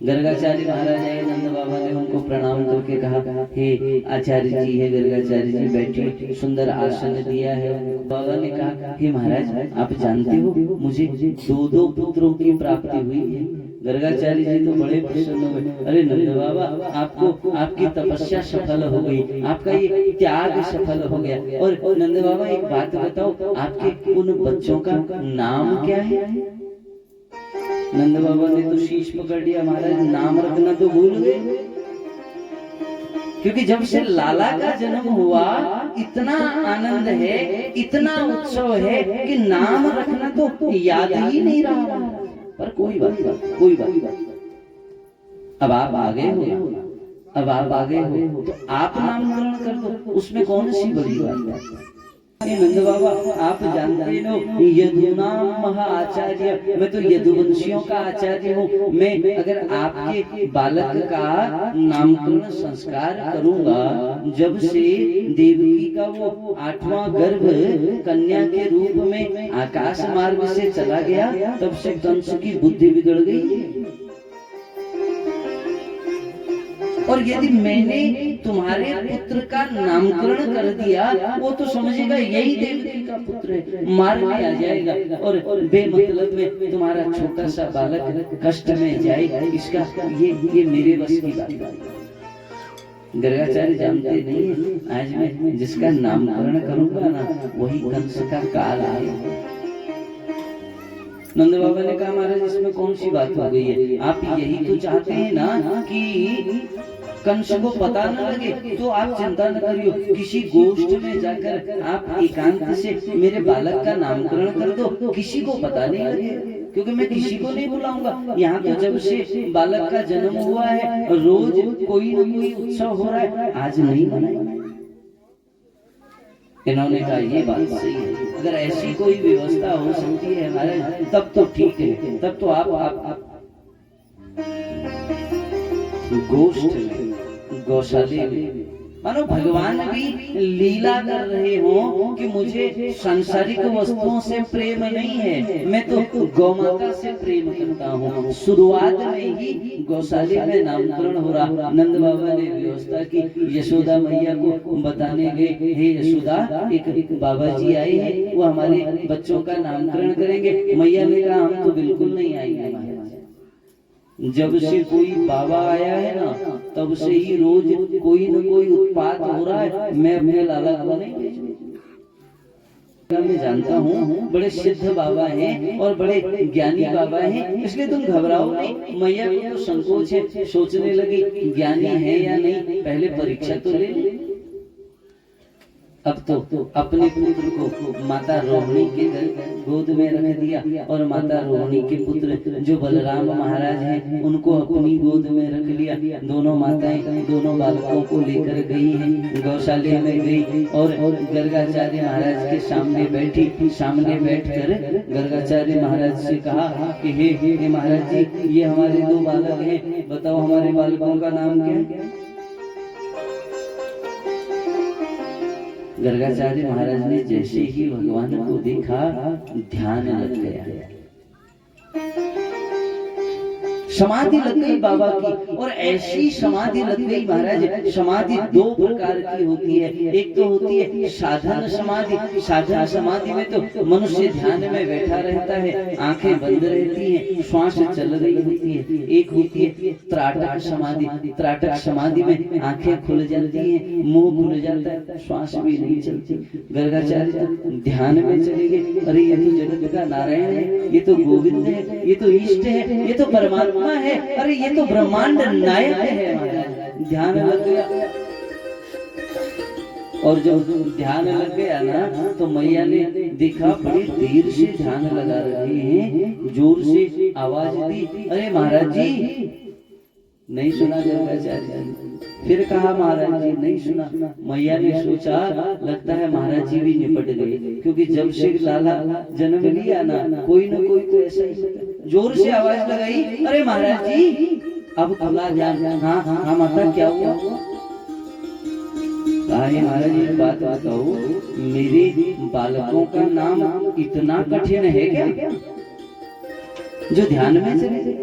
गर्गाचार्य महाराज आए, नंद बाबा ने उनको प्रणाम करके कहा, हे आचार्य जी, है गर्गाचार्य जी बैठे, सुंदर आसन दिया है। बाबा ने कहा, हे महाराज, आप जानते हो मुझे दो दो पुत्रों की प्राप्ति हुई है। गर्गाचार्य जी तो बड़े प्रसन्न हुए। अरे नंद बाबा, आपको आपकी तपस्या सफल हो गई, आपका ये त्याग सफल हो गया। और नंद बाबा एक बात बताओ, आपके उन बच्चों का नाम क्या है? नंद बाबा ने तो शीश पकड़ लिया, महाराज नाम रखना तो भूल गए, क्योंकि जब से लाला का जन्म हुआ इतना आनंद है, इतना उत्सव है कि नाम रखना तो याद ही नहीं रहा। पर कोई बात, कोई बात, अब आप आ गए हो, अब आप आ गए हो तो आप नामकरण कर दो, उसमें कौन सी बड़ी बात है। नंद बाबा, आप जानते हो यदुनाम महा आचार्य, मैं तो यदुवंशियों का आचार्य हूँ। मैं अगर आपके बालक का नामकरण संस्कार करूंगा, जब से देवकी का वो 8वां गर्भ कन्या के रूप में आकाश मार्ग से चला गया, तब से कंस की बुद्धि बिगड़ गई। और यदि मैंने तुम्हारे पुत्र का नामकरण कर दिया, वो तो समझेगा यही देवकी का पुत्र है, मारने आ जाएगा, और बेमतलब में तुम्हारा छोटा सा बालक कष्ट में जाएगा। इसका ये मेरे बस की बात है। गर्गाचार्य जानते नहीं है, आज मैं जिसका नामकरण करूंगा ना, वही कंस का काल है। नंद बाबा ने कहा, महाराज इसमें कौन सी बात हो गई है? आप यही तो चाहते हैं ना कि कंस को पता न लगे, तो आप चिंता न करियो, किसी गोष्ठ में जाकर आप एकांत से मेरे बालक का नामकरण कर दो, किसी को पता नहीं लगे, क्योंकि मैं किसी को नहीं बुलाऊंगा। यहाँ तो जब से बालक का जन्म हुआ है, रोज कोई न कोई उत्सव हो रहा है, आज नहीं मनाएंगे। इन्होंने कहा, ये बात सही है, अगर ऐसी कोई व्यवस्था हो सकती है हमारे, तब तो ठीक है, तब तो आप गोष्ठ में, गौशाले में, मानो भगवान भी लीला कर रहे हो कि मुझे सांसारिक वस्तुओं से प्रेम नहीं है, मैं तो गौ माता से प्रेम करता हूँ। शुरुआत में ही गौशाले में नामकरण हो रहा। नंद बाबा ने व्यवस्था की, यशोदा मैया को बताने गए, हे यशोदा, एक बाबा जी आए हैं, वो हमारे बच्चों का नामकरण करेंगे। मैया ने कहा, हम तो बिल्कुल नहीं आएंगे। जब से कोई बाबा आया है ना, तब से ही रोज कोई न कोई उत्पात हो रहा है, मैं अपने लाला को नहीं भेजूंगा। मैं जानता हूँ बड़े सिद्ध बाबा हैं और बड़े ज्ञानी बाबा हैं, इसलिए तुम घबराओ नहीं। मैया को तो संकोच है, सोचने लगी ज्ञानी है या नहीं, पहले परीक्षा तो ले। अब तो अपने पुत्र को माता रोहिणी के गोद में रख दिया, और माता रोहिणी के पुत्र जो बलराम महाराज हैं, उनको अपनी गोद में रख लिया। दोनों माताएं दोनों बालकों को लेकर गई हैं, गौशाले में गई और गर्गाचार्य महाराज के सामने बैठी। सामने बैठकर गर्गाचार्य महाराज से कहा कि हे महाराज जी, ये हमारे दो बालक हैं, बताओ हमारे बालकों का नाम क्या है? गर्गाचार्य महाराज ने जैसे ही भगवान को देखा, ध्यान लग गया, समाधि लग गई बाबा की। और ऐसी समाधि लग गई महाराज, समाधि दो प्रकार की होती है। एक तो होती है साधन समाधि। साधन समाधि में तो मनुष्य ध्यान में बैठा रहता है, आंखें बंद रहती हैं, श्वास चल रही होती है। एक होती है त्राटक समाधि। त्राटक समाधि में आंखें खुल जाती हैं, मुंह खुल जाता है, श्वास भी नहीं चलती। गर्गाचार्य ध्यान में चले गए, अरे ये तो जगत का नारायण है, ये तो गोविंद है, ये तो इष्ट है, ये तो परमात्मा है, अरे ये तो ब्रह्मांड नायक है। ध्यान लग गया, और जब ध्यान लग गया ना, तो मैया ने देखा बड़ी देर से ध्यान लगा रहे हैं, जोर से आवाज दी, अरे महाराज जी। नहीं सुना गर्गाचार्य जी, फिर कहा महाराज जी नहीं सुना। मैया ने सोचा लगता है महाराज जी भी निपट गए, क्योंकि जब से लाला जन्म लिया ना, कोई न कोई तो ऐसा ही। जोर से आवाज लगाई, अरे महाराज जी अब खुला ध्यान। हाँ हाँ माता क्या हुआ? महाराज एक बात बताओ, मेरे बालकों का नाम इतना कठिन है क्या जो ध्यान में चले?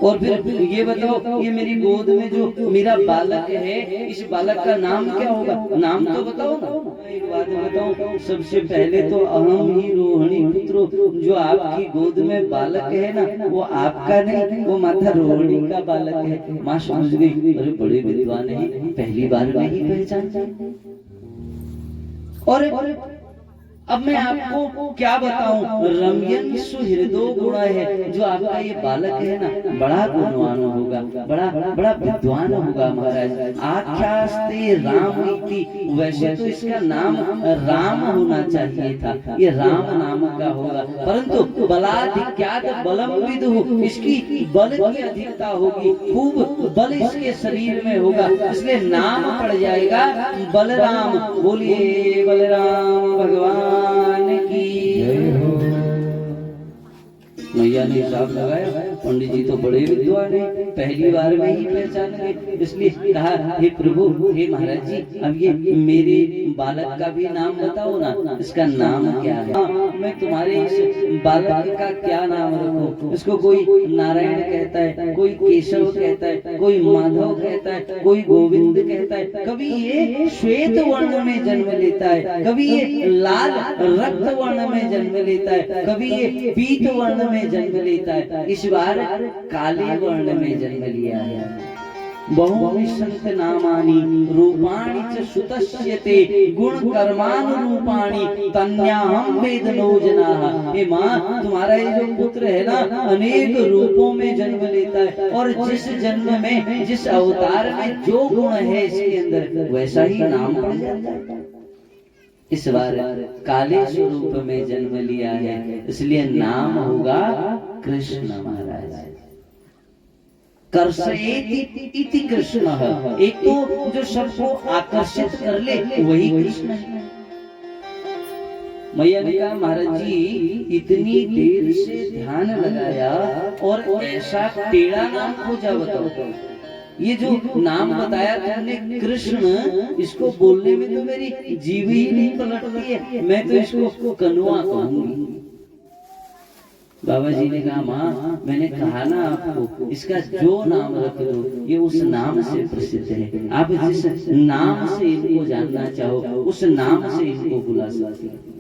और फिर ये बताओ, ये मेरी गोद में जो मेरा बालक है, इस बालक का नाम क्या होगा? नाम तो बताओ ना। एक बात बताऊं, सबसे पहले तो अहम ही रोहिणी पुत्रो, जो आपकी गोद में बालक है ना, वो आपका नहीं, वो माता रोहिणी का बालक है। माँ समझ गई, अरे बड़े विद्वान है, पहली बार में ही पहचान जाए। और अब मैं आपको क्या बताऊं, रम्यन सुहृदो गुण है, जो आपका ये बालक है ना, बड़ा गुणवान होगा, बड़ा बड़ा विद्वान होगा महाराज। आख्यास्ते राम इति, वैसे तो इसका नाम राम होना चाहिए था, ये राम नाम का होगा, परंतु बलाधिक्यात बलम विदुः, इसकी बल की अधिकता होगी, खूब बल इसके शरीर में होगा, इसलिए नाम पड़ जाएगा बलराम। बोलिए बलराम भगवान की जय हो। मैया ने हिसाब लगाया, पंडित जी तो बड़े विद्वान हैं, पहली बार में ही पहचान गए, इसलिए कहा, हे प्रभु, हे महाराज जी, अब ये मेरे बालक का भी नाम बताओ ना, इसका नाम क्या है? मैं तुम्हारे इस बालक का क्या नाम रखूं? इसको कोई नारायण कहता है, कोई केशव कहता है, कोई माधव कहता है, कोई गोविंद कहता है, कभी ये श्वेत वर्ण में जन्म लेता है, कभी ये लाल रक्त वर्ण में जन्म लेता है, कभी ये पीत वर्ण में जन्म लेता है, इस बार काले वर्ण में जन्म लिया है। बहुनि संत नामानि रूपाणि च सुतस्यते गुण कर्मानुरूपाणि तन्याहं वेदनो जनाः। हे माँ, तुम्हारा ये जो पुत्र है ना, अनेक रूपों में जन्म लेता है, और जिस जन्म में, जिस अवतार में जो गुण है इसके अंदर, वैसा ही नाम पड़ जाता है। इस बार काले स्वरूप में जन्म लिया है, इसलिए नाम होगा कृष्ण महाराज। कर्षयेति इति कृष्ण, एक तो जो सबको आकर्षित कर ले वही कृष्ण है। मैया ने कहा, महाराज जी इतनी देर से ध्यान लगाया और ऐसा टेढ़ा नाम खोजा, बताओ। ये जो नाम बताया तुमने कृष्ण, इसको बोलने में तो मेरी जीभ ही नहीं पलटती है, मैं तो इसको कनुआ कहूंगी। बाबा जी ने कहा, माँ मैंने कहा ना आपको, इसका जो नाम रख दो ये उस नाम से प्रसिद्ध है, आप जिस नाम से इनको जानना चाहो उस नाम से इनको बुला सकते हैं।